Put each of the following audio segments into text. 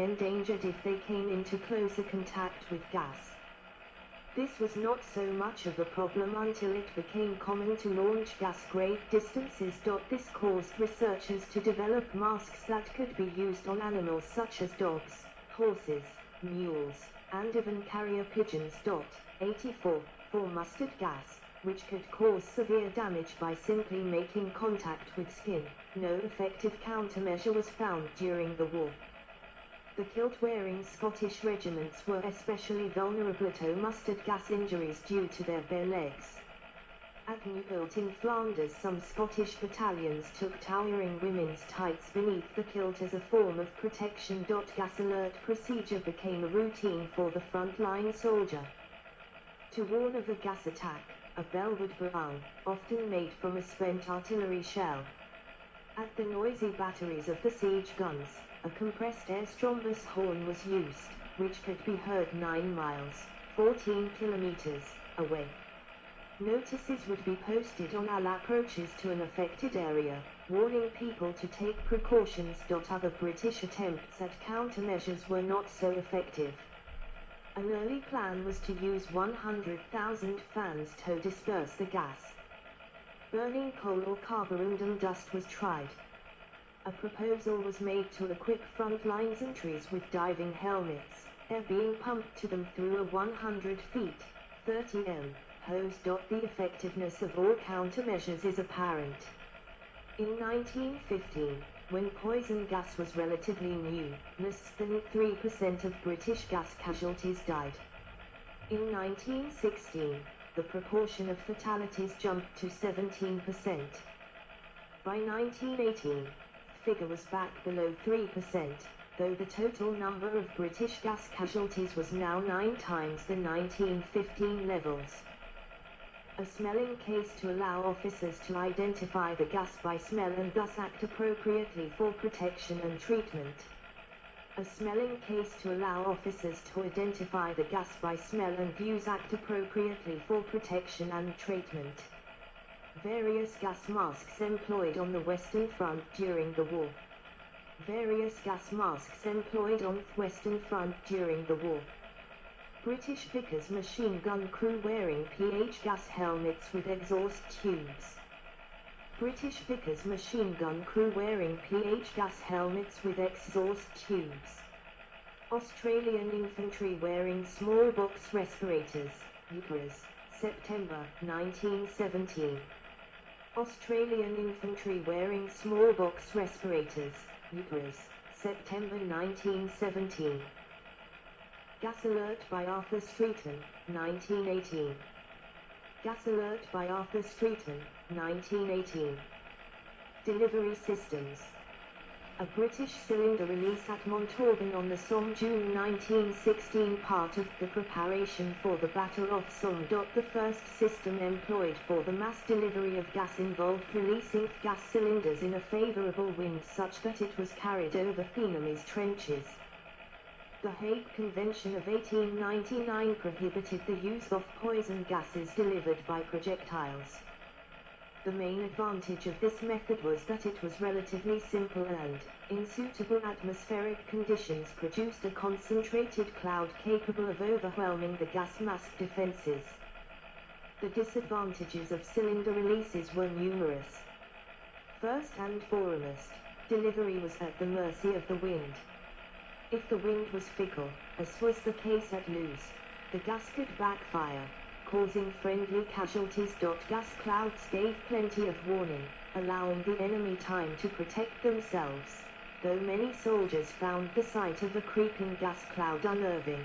endangered if they came into closer contact with gas. This was not so much of a problem until it became common to launch gas great distances. This caused researchers to develop masks that could be used on animals such as dogs, horses, mules, and even carrier pigeons. 84. For mustard gas, which could cause severe damage by simply making contact with skin, no effective countermeasure was found during the war. The kilt-wearing Scottish regiments were especially vulnerable to mustard gas injuries due to their bare legs. At Newport in Flanders, some Scottish battalions took towering women's tights beneath the kilt as a form of protection. Gas alert procedure became a routine for the front-line soldier. To warn of a gas attack, a bell would boom, often made from a spent artillery shell. At the noisy batteries of the siege guns, a compressed air Strombus horn was used, which could be heard 9 miles, 14 kilometers, away. Notices would be posted on all approaches to an affected area, warning people to take precautions. Other British attempts at countermeasures were not so effective. An early plan was to use 100,000 fans to disperse the gas. Burning coal or carborundum dust was tried. A proposal was made to equip front-line sentries with diving helmets, air being pumped to them through a 100 feet, 30 m, hose. The effectiveness of all countermeasures is apparent. In 1915, when poison gas was relatively new, less than 3% of British gas casualties died. In 1916, the proportion of fatalities jumped to 17%. By 1918, figure was back below 3%, though the total number of British gas casualties was now 9 times the 1915 levels. A smelling case to allow officers to identify the gas by smell and thus act appropriately for protection and treatment. A smelling case to allow officers to identify the gas by smell and act appropriately for protection and treatment. Various gas masks employed on the Western Front during the war. Various gas masks employed on the Western Front during the war. British Vickers machine gun crew wearing PH gas helmets with exhaust tubes. British Vickers machine gun crew wearing PH gas helmets with exhaust tubes. Australian infantry wearing small box respirators, UPRAs, September 1917. Australian infantry wearing small box respirators, UPRAs, September 1917. Gas alert by Arthur Streeton, 1918. Gas alert by Arthur Streeton, 1918. Delivery systems. A British cylinder release at Montorban on the Somme, June 1916, part of the preparation for the Battle of Somme. The first system employed for the mass delivery of gas involved releasing gas cylinders in a favourable wind such that it was carried over Vietnamese trenches. The Hague Convention of 1899 prohibited the use of poison gases delivered by projectiles. The main advantage of this method was that it was relatively simple and, in suitable atmospheric conditions, produced a concentrated cloud capable of overwhelming the gas mask defenses. The disadvantages of cylinder releases were numerous. First and foremost, delivery was at the mercy of the wind. If the wind was fickle, as was the case at Loos, the gas could backfire, causing friendly casualties. Gas clouds gave plenty of warning, allowing the enemy time to protect themselves, though many soldiers found the sight of a creeping gas cloud unnerving.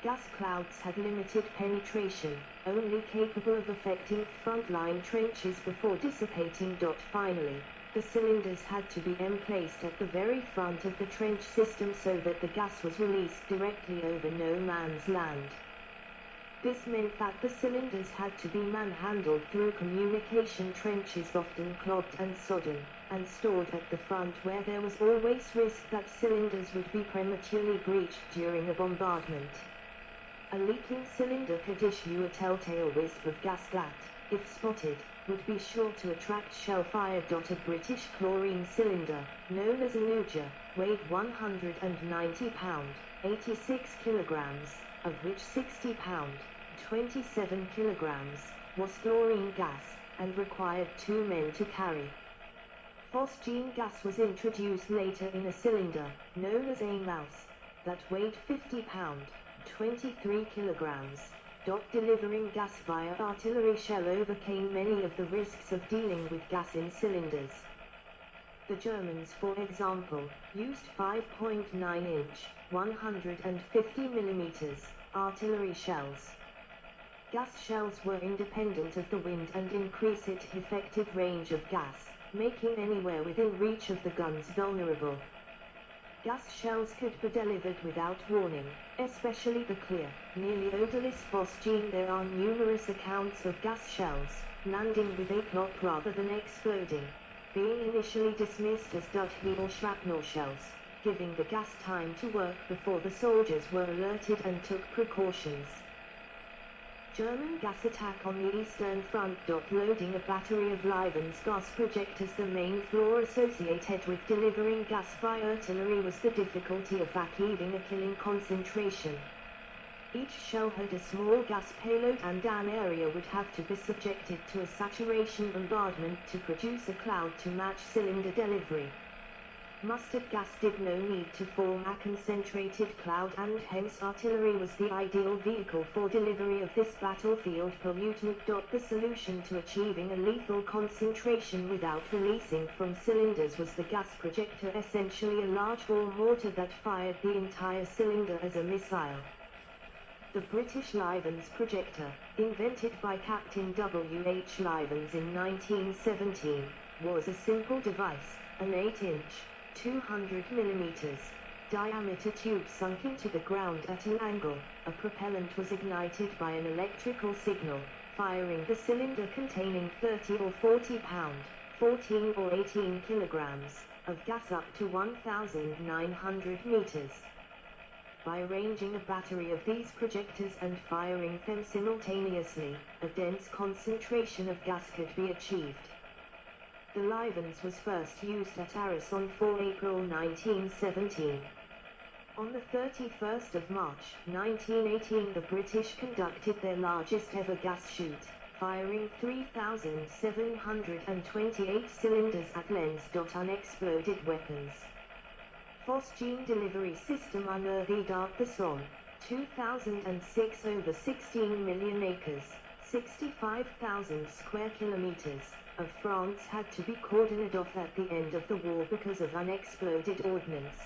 Gas clouds had limited penetration, only capable of affecting frontline trenches before dissipating. Finally, the cylinders had to be emplaced at the very front of the trench system so that the gas was released directly over no man's land. This meant that the cylinders had to be manhandled through communication trenches often clogged and sodden, and stored at the front where there was always risk that cylinders would be prematurely breached during a bombardment. A leaking cylinder could issue a telltale wisp of gas that, if spotted, would be sure to attract shell fire. A British chlorine cylinder, known as a Nuja, weighed 190 pound, 86 kilograms, of which 60 pound, 27 kilograms, was chlorine gas, and required 2 men to carry. Phosgene gas was introduced later in a cylinder, known as a mouse, that weighed 50 pound, 23 kilograms. Delivering gas via artillery shell overcame many of the risks of dealing with gas in cylinders. The Germans, for example, used 5.9-inch, 150 mm artillery shells. Gas shells were independent of the wind and increased its effective range of gas, making anywhere within reach of the guns vulnerable. Gas shells could be delivered without warning, especially the clear, nearly odorless Phosgene. There are numerous accounts of gas shells landing with a plop rather than exploding, being initially dismissed as dud-he or shrapnel shells, giving the gas time to work before the soldiers were alerted and took precautions. German gas attack on the Eastern Front. Loading a battery of Livens gas projectors. The main flaw associated with delivering gas via artillery was the difficulty of achieving a killing concentration. Each shell had a small gas payload and an area would have to be subjected to a saturation bombardment to produce a cloud to match cylinder delivery. Mustard gas did no need to form a concentrated cloud, and hence artillery was the ideal vehicle for delivery of this battlefield pollutant. The solution to achieving a lethal concentration without releasing from cylinders was the gas projector, essentially a large bore mortar that fired the entire cylinder as a missile. The British Livens projector, invented by Captain W. H. Livens in 1917, was a simple device, an 8-inch, 200 mm diameter tube sunk into the ground at an angle. A propellant was ignited by an electrical signal, firing the cylinder containing 30 or 40 pound, 14 or 18 kilograms, of gas up to 1,900 meters. By arranging a battery of these projectors and firing them simultaneously, a dense concentration of gas could be achieved. The Livens was first used at Arras on 4 April 1917. On the 31st of March 1918, the British conducted their largest ever gas shoot, firing 3,728 cylinders at Lens. Unexploded weapons. Phosgene delivery system unearthed at the Somme, 2006. Over 16 million acres, 65,000 square kilometers, of France had to be cordoned off at the end of the war because of unexploded ordnance.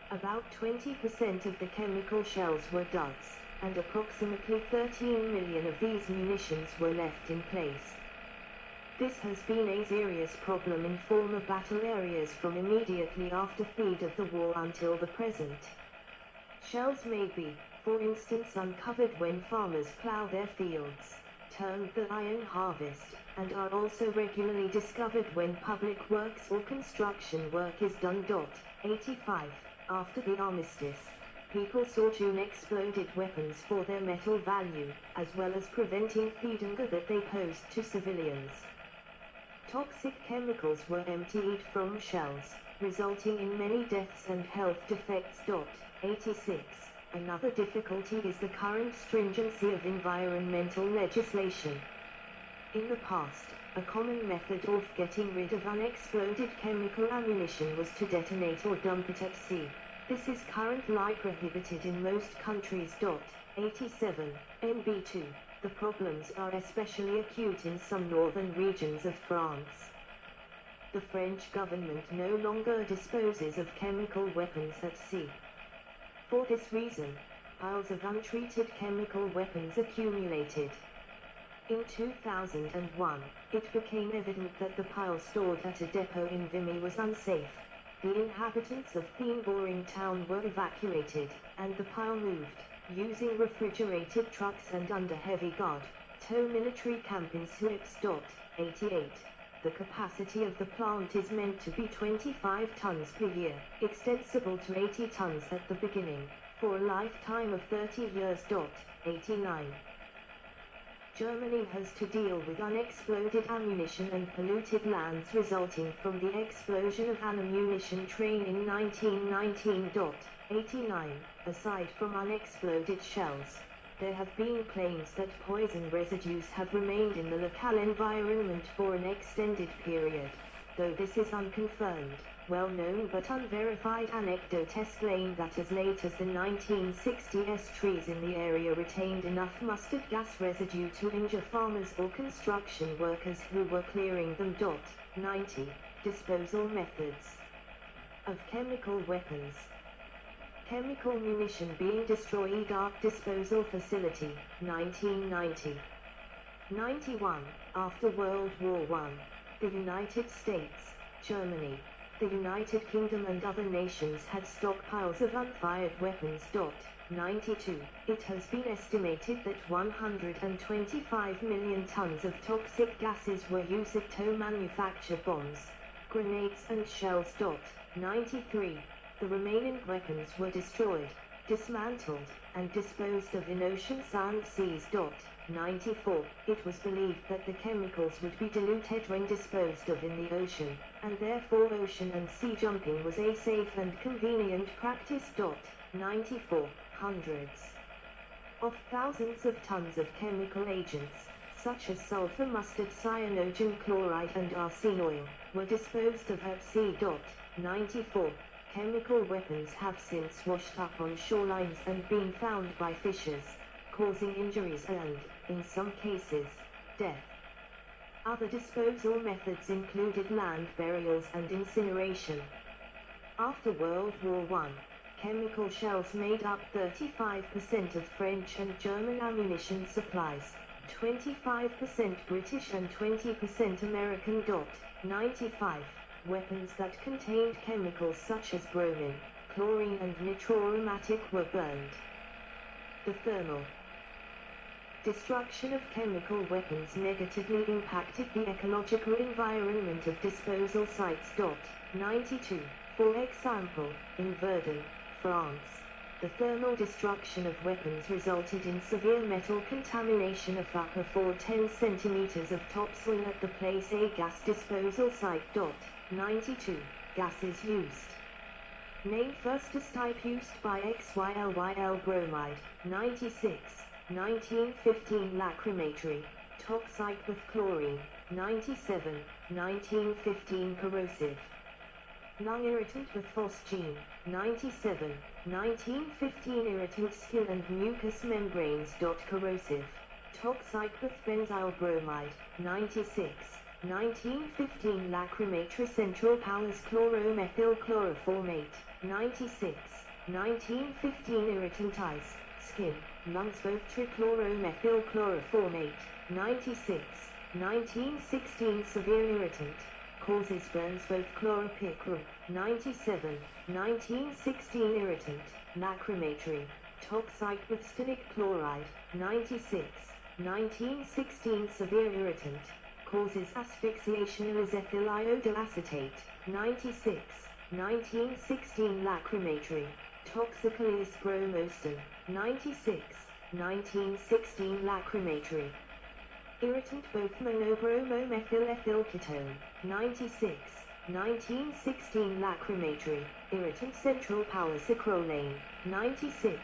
About 20% of the chemical shells were duds, and approximately 13 million of these munitions were left in place. This has been a serious problem in former battle areas from immediately after feed of the war until the present. Shells may be, for instance, uncovered when farmers plow their fields, termed the iron harvest, and are also regularly discovered when public works or construction work is done. 85. After the armistice, people sought unexploded weapons for their metal value, as well as preventing the danger that they posed to civilians. Toxic chemicals were emptied from shells, resulting in many deaths and health defects. 86. Another difficulty is the current stringency of environmental legislation. In the past, a common method of getting rid of unexploded chemical ammunition was to detonate or dump it at sea. This is currently prohibited in most countries. 87. NB2. The problems are especially acute in some northern regions of France. The French government no longer disposes of chemical weapons at sea. For this reason, piles of untreated chemical weapons accumulated. In 2001, it became evident that the pile stored at a depot in Vimy was unsafe. The inhabitants of Thien-Boring town were evacuated, and the pile moved, using refrigerated trucks and under heavy guard, to military camp in Slips. 88. The capacity of the plant is meant to be 25 tons per year, extensible to 80 tons at the beginning, for a lifetime of 30 years. 89. Germany has to deal with unexploded ammunition and polluted lands resulting from the explosion of an ammunition train in 1919.89. Aside from unexploded shells, there have been claims that poison residues have remained in the local environment for an extended period, though this is unconfirmed. Well-known but unverified anecdotes claim that as late as the 1960s trees in the area retained enough mustard gas residue to injure farmers or construction workers who were clearing them. 90. Disposal methods of chemical weapons. Chemical munition being destroyed at disposal facility, 1990. 91. After World War I, the United States, Germany, the United Kingdom and other nations had stockpiles of unfired weapons. 92. It has been estimated that 125 million tons of toxic gases were used to manufacture bombs, grenades and shells. 93. The remaining weapons were destroyed, dismantled, and disposed of in oceans and seas. 94. It was believed that the chemicals would be diluted when disposed of in the ocean, and therefore ocean and sea jumping was a safe and convenient practice. 94. Hundreds of thousands of tons of chemical agents, such as sulfur mustard, cyanogen chloride and arsen oil, were disposed of at sea. 94. Chemical weapons have since washed up on shorelines and been found by fishers, causing injuries and, in some cases, death. Other disposal methods included land burials and incineration. After World War I, chemical shells made up 35% of French and German ammunition supplies, 25% British and 20% American. 95. Weapons that contained chemicals such as bromine, chlorine and nitroaromatic were burned. The thermal destruction of chemical weapons negatively impacted the ecological environment of disposal sites. 92. For example, in Verdun, France, the thermal destruction of weapons resulted in severe metal contamination of up to 10 centimeters of topsoil at the Place A gas disposal site. 92. Gases used. Name first type used by XYLYL bromide, 96. 1915 lacrimatory, toxic with chlorine, 97. 1915 corrosive. Lung irritant with phosgene, 97. 1915 irritant skin and mucous membranes. Corrosive. Toxic with benzyl bromide, 96. 1915 lacrimatory central powers chloromethyl chloroformate, 96. 1915 irritant eyes, skin, lungs both trichloromethyl chloroformate, 96. 1916 severe irritant, causes burns both chloropicryl, 97. 1916 irritant, lacrimatory, toxic with stannic chloride, 96. 1916 severe irritant, causes asphyxiation with ethyl iodoacetate, 96. 1916 lacrimatory, toxically is bromostin, 96. 1916 lacrimatory. Irritant both monobromomethylethylketone, 96. 1916 lacrimatory. Irritant central power cycrolane, 96.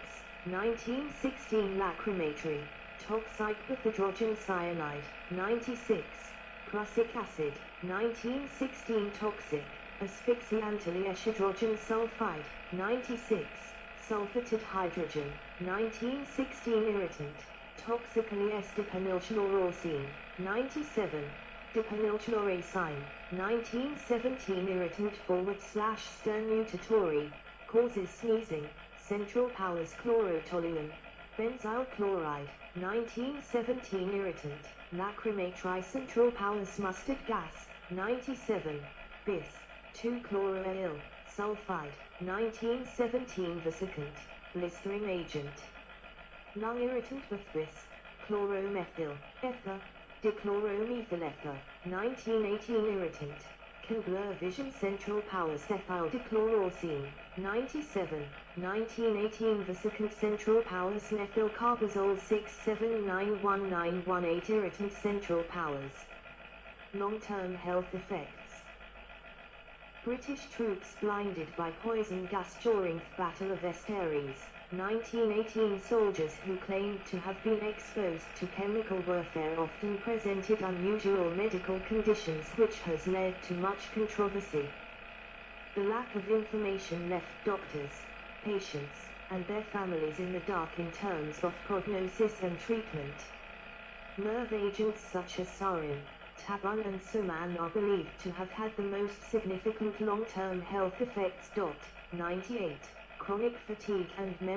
1916 lacrimatory. Toxic with hydrogen cyanide, 96. Prussic acid, 1916 toxic. Asphyxiantly hydrogen sulfide, 96. Sulfated hydrogen, 1916 irritant. Toxically S-dipenylchlorosine, 97. Dipenylchloracine, 1917 irritant /sternutatory, causes sneezing, central powers chlorotoluene. Benzyl chloride, 1917 irritant, lacrimatory central powers mustard gas, 97. Bis, 2-chloroaryl, sulfide, 1917 vesicant, blistering agent. Lung irritant with bis, chloromethyl, ether, dichloromethyl ether, 1918 irritant, can blur vision. Central powers. Ethylchloroxine, 97, 1918. Vesicant. Central powers. Methylcarbazole, 6791918. Irritant. Central powers. Long-term health effects. British troops blinded by poison gas during the Battle of Estaires, 1918. Soldiers who claimed to have been exposed to chemical warfare often presented unusual medical conditions, which has led to much controversy. The lack of information left doctors, patients, and their families in the dark in terms of prognosis and treatment. Nerve agents such as sarin, tabun and suman are believed to have had the most significant long-term health effects. 98. Chronic fatigue and memory